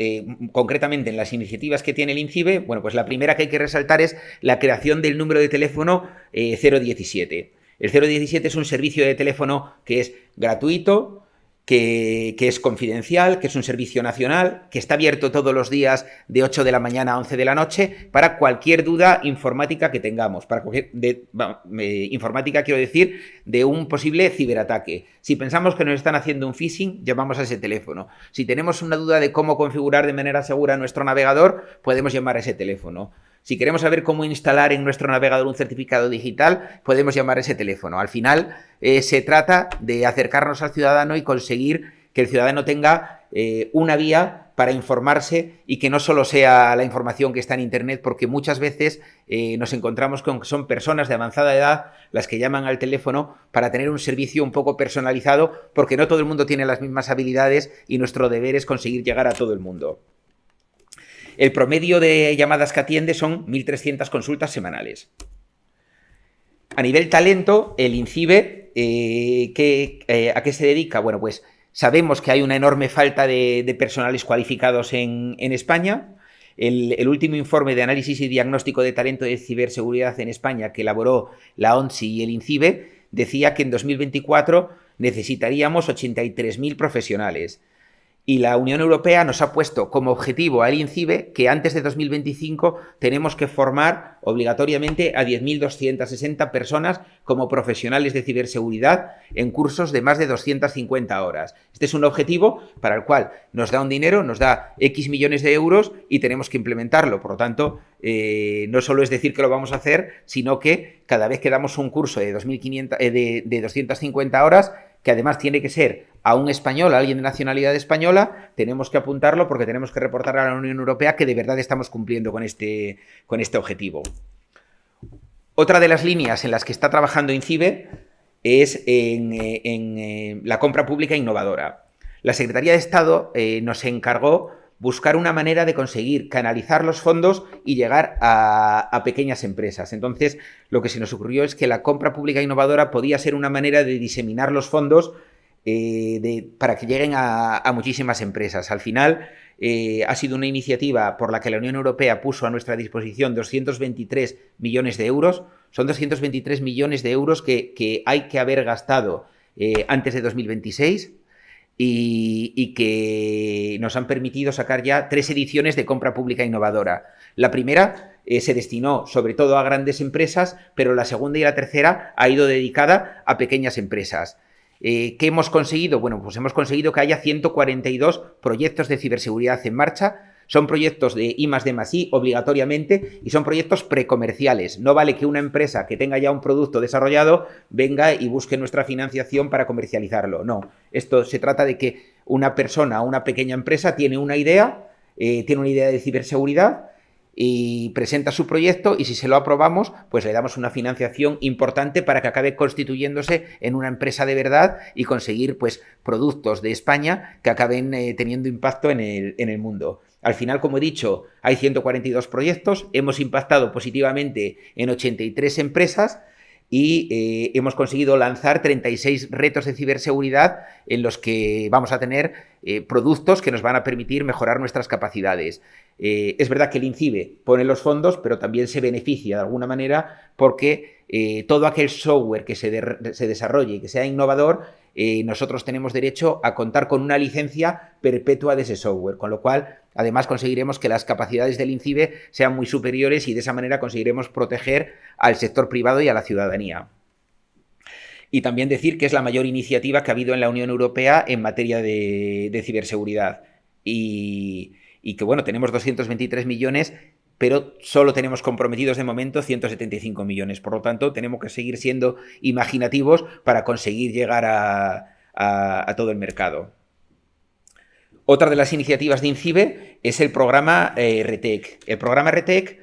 concretamente en las iniciativas que tiene el INCIBE, bueno, pues la primera que hay que resaltar es la creación del número de teléfono 017. El 017 es un servicio de teléfono que es gratuito, que es confidencial, que es un servicio nacional, que está abierto todos los días de 8 de la mañana a 11 de la noche para cualquier duda informática que tengamos, informática quiero decir, de un posible ciberataque. Si pensamos que nos están haciendo un phishing, llamamos a ese teléfono. Si tenemos una duda de cómo configurar de manera segura nuestro navegador, podemos llamar a ese teléfono. Si queremos saber cómo instalar en nuestro navegador un certificado digital, podemos llamar a ese teléfono. Al final, se trata de acercarnos al ciudadano y conseguir que el ciudadano tenga una vía para informarse y que no solo sea la información que está en Internet, porque muchas veces nos encontramos con que son personas de avanzada edad las que llaman al teléfono para tener un servicio un poco personalizado, porque no todo el mundo tiene las mismas habilidades y nuestro deber es conseguir llegar a todo el mundo. El promedio de llamadas que atiende son 1.300 consultas semanales. A nivel talento, el INCIBE, ¿a qué se dedica? Bueno, pues sabemos que hay una enorme falta de personales cualificados en España. El último informe de análisis y diagnóstico de talento de ciberseguridad en España que elaboró la ONSI y el INCIBE decía que en 2024 necesitaríamos 83.000 profesionales. Y la Unión Europea nos ha puesto como objetivo al INCIBE que antes de 2025 tenemos que formar obligatoriamente a 10.260 personas como profesionales de ciberseguridad en cursos de más de 250 horas. Este es un objetivo para el cual nos da un dinero, nos da X millones de euros y tenemos que implementarlo. Por lo tanto, no solo es decir que lo vamos a hacer, sino que cada vez que damos un curso de 250 horas, que además tiene que ser a un español, a alguien de nacionalidad española, tenemos que apuntarlo porque tenemos que reportar a la Unión Europea que de verdad estamos cumpliendo con este objetivo. Otra de las líneas en las que está trabajando INCIBE es en la compra pública innovadora. La Secretaría de Estado nos encargó buscar una manera de conseguir canalizar los fondos y llegar a pequeñas empresas. Entonces, lo que se nos ocurrió es que la compra pública innovadora podía ser una manera de diseminar los fondos para que lleguen a muchísimas empresas. Al final, ha sido una iniciativa por la que la Unión Europea puso a nuestra disposición 223 millones de euros. Son 223 millones de euros que hay que haber gastado antes de 2026. Y que nos han permitido sacar ya 3 ediciones de compra pública innovadora. La primera se destinó sobre todo a grandes empresas, pero la segunda y la tercera ha ido dedicada a pequeñas empresas. ¿Qué hemos conseguido? Bueno, pues hemos conseguido que haya 142 proyectos de ciberseguridad en marcha. Son proyectos de I+D+I obligatoriamente y son proyectos precomerciales. No vale que una empresa que tenga ya un producto desarrollado venga y busque nuestra financiación para comercializarlo. No, esto se trata de que una persona, una pequeña empresa tiene una idea de ciberseguridad y presenta su proyecto y si se lo aprobamos, pues le damos una financiación importante para que acabe constituyéndose en una empresa de verdad y conseguir pues productos de España que acaben teniendo impacto en el mundo. Al final, como he dicho, hay 142 proyectos, hemos impactado positivamente en 83 empresas y hemos conseguido lanzar 36 retos de ciberseguridad en los que vamos a tener productos que nos van a permitir mejorar nuestras capacidades. Es verdad que el INCIBE pone los fondos, pero también se beneficia de alguna manera porque todo aquel software que se desarrolle y que sea innovador nosotros tenemos derecho a contar con una licencia perpetua de ese software, con lo cual además conseguiremos que las capacidades del INCIBE sean muy superiores y de esa manera conseguiremos proteger al sector privado y a la ciudadanía. Y también decir que es la mayor iniciativa que ha habido en la Unión Europea en materia de ciberseguridad. Y que, bueno, tenemos 223 millones, pero solo tenemos comprometidos de momento 175 millones. Por lo tanto, tenemos que seguir siendo imaginativos para conseguir llegar a todo el mercado. Otra de las iniciativas de INCIBE es el programa RETEC. El programa RETEC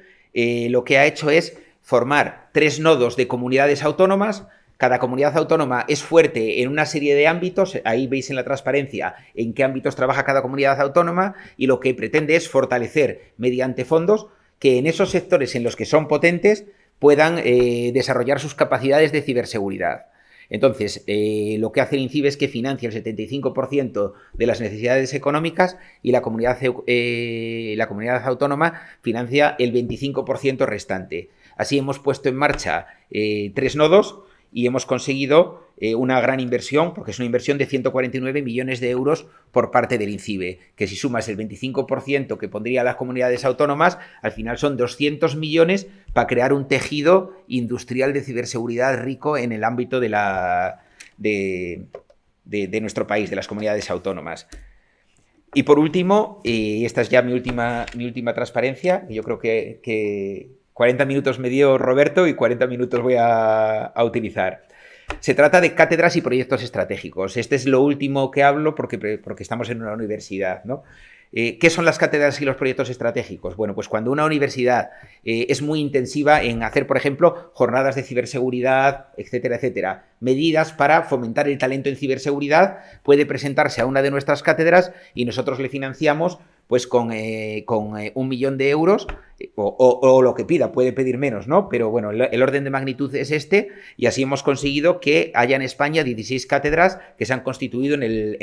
lo que ha hecho es formar 3 nodos de comunidades autónomas. Cada comunidad autónoma es fuerte en una serie de ámbitos, ahí veis en la transparencia en qué ámbitos trabaja cada comunidad autónoma, y lo que pretende es fortalecer mediante fondos que en esos sectores en los que son potentes puedan desarrollar sus capacidades de ciberseguridad. Entonces, lo que hace el INCIBE es que financia el 75% de las necesidades económicas y la comunidad autónoma financia el 25% restante. Así hemos puesto en marcha 3 nodos y hemos conseguido una gran inversión, porque es una inversión de 149 millones de euros por parte del INCIBE, que si sumas el 25% que pondría las comunidades autónomas, al final son 200 millones para crear un tejido industrial de ciberseguridad rico en el ámbito de nuestro país, de las comunidades autónomas. Y por último, esta es ya mi última transparencia, yo creo que 40 minutos me dio Roberto y 40 minutos voy a utilizar. Se trata de cátedras y proyectos estratégicos. Este es lo último que hablo porque estamos en una universidad, ¿no? ¿Qué son las cátedras y los proyectos estratégicos? Bueno, pues cuando una universidad es muy intensiva en hacer, por ejemplo, jornadas de ciberseguridad, etcétera, etcétera, medidas para fomentar el talento en ciberseguridad, puede presentarse a una de nuestras cátedras y nosotros le financiamos pues con 1 millón de euros o lo que pida, puede pedir menos, ¿no? Pero bueno, el orden de magnitud es este, y así hemos conseguido que haya en España 16 cátedras que se han constituido en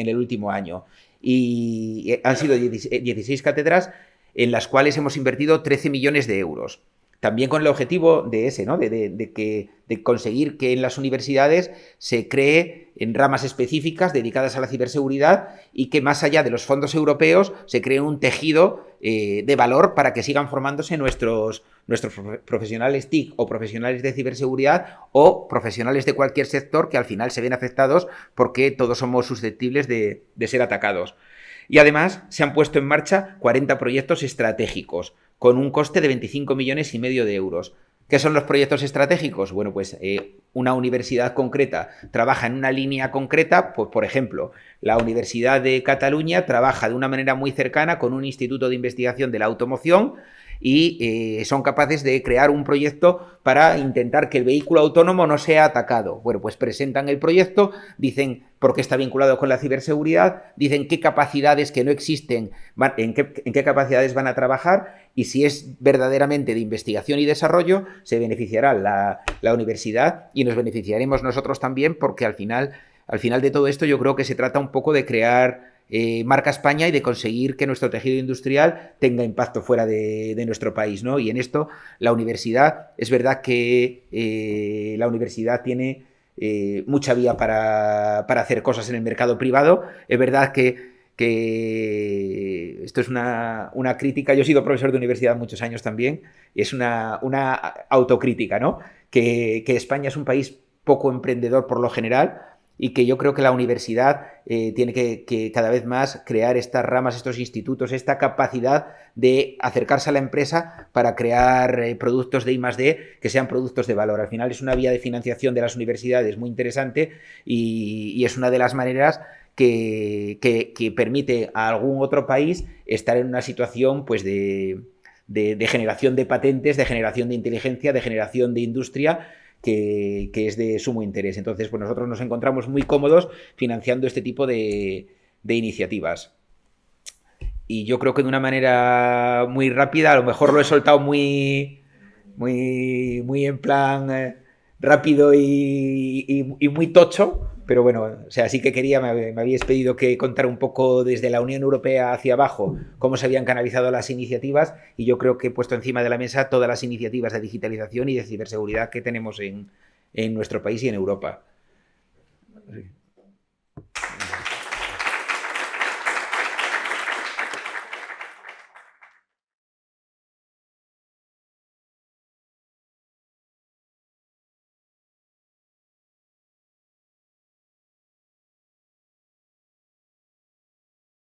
el último año. Y han sido 16 cátedras en las cuales hemos invertido 13 millones de euros. También con el objetivo de ese, ¿no? de conseguir que en las universidades se cree en ramas específicas dedicadas a la ciberseguridad y que más allá de los fondos europeos se cree un tejido de valor para que sigan formándose nuestros profesionales TIC o profesionales de ciberseguridad o profesionales de cualquier sector que al final se ven afectados porque todos somos susceptibles de ser atacados. Y además se han puesto en marcha 40 proyectos estratégicos con un coste de 25 millones y medio de euros. ¿Qué son los proyectos estratégicos? Bueno, pues una universidad concreta trabaja en una línea concreta, pues por ejemplo, la Universidad de Cataluña trabaja de una manera muy cercana con un instituto de investigación de la automoción y son capaces de crear un proyecto para intentar que el vehículo autónomo no sea atacado. Bueno, pues presentan el proyecto, dicen por qué está vinculado con la ciberseguridad, dicen qué capacidades que no existen, en qué capacidades van a trabajar, y si es verdaderamente de investigación y desarrollo, se beneficiará la universidad y nos beneficiaremos nosotros también, porque al final de todo esto yo creo que se trata un poco de crear marca España y de conseguir que nuestro tejido industrial tenga impacto fuera de nuestro país, ¿no? Y en esto la universidad, es verdad que la universidad tiene mucha vía para hacer cosas en el mercado privado. Es verdad que esto es una crítica. Yo he sido profesor de universidad muchos años también, y es una autocrítica, ¿no? Que España es un país poco emprendedor por lo general, y que yo creo que la universidad tiene que cada vez más crear estas ramas, estos institutos, esta capacidad de acercarse a la empresa para crear productos de I+D que sean productos de valor. Al final es una vía de financiación de las universidades muy interesante y es una de las maneras que permite a algún otro país estar en una situación pues de generación de patentes, de generación de inteligencia, de generación de industria, que es de sumo interés. Entonces, pues nosotros nos encontramos muy cómodos financiando este tipo de iniciativas. Y yo creo que de una manera muy rápida, a lo mejor lo he soltado muy en plan rápido y muy tocho, pero bueno, o sea, sí que me habíais pedido que contara un poco desde la Unión Europea hacia abajo cómo se habían canalizado las iniciativas, y yo creo que he puesto encima de la mesa todas las iniciativas de digitalización y de ciberseguridad que tenemos en nuestro país y en Europa. Sí.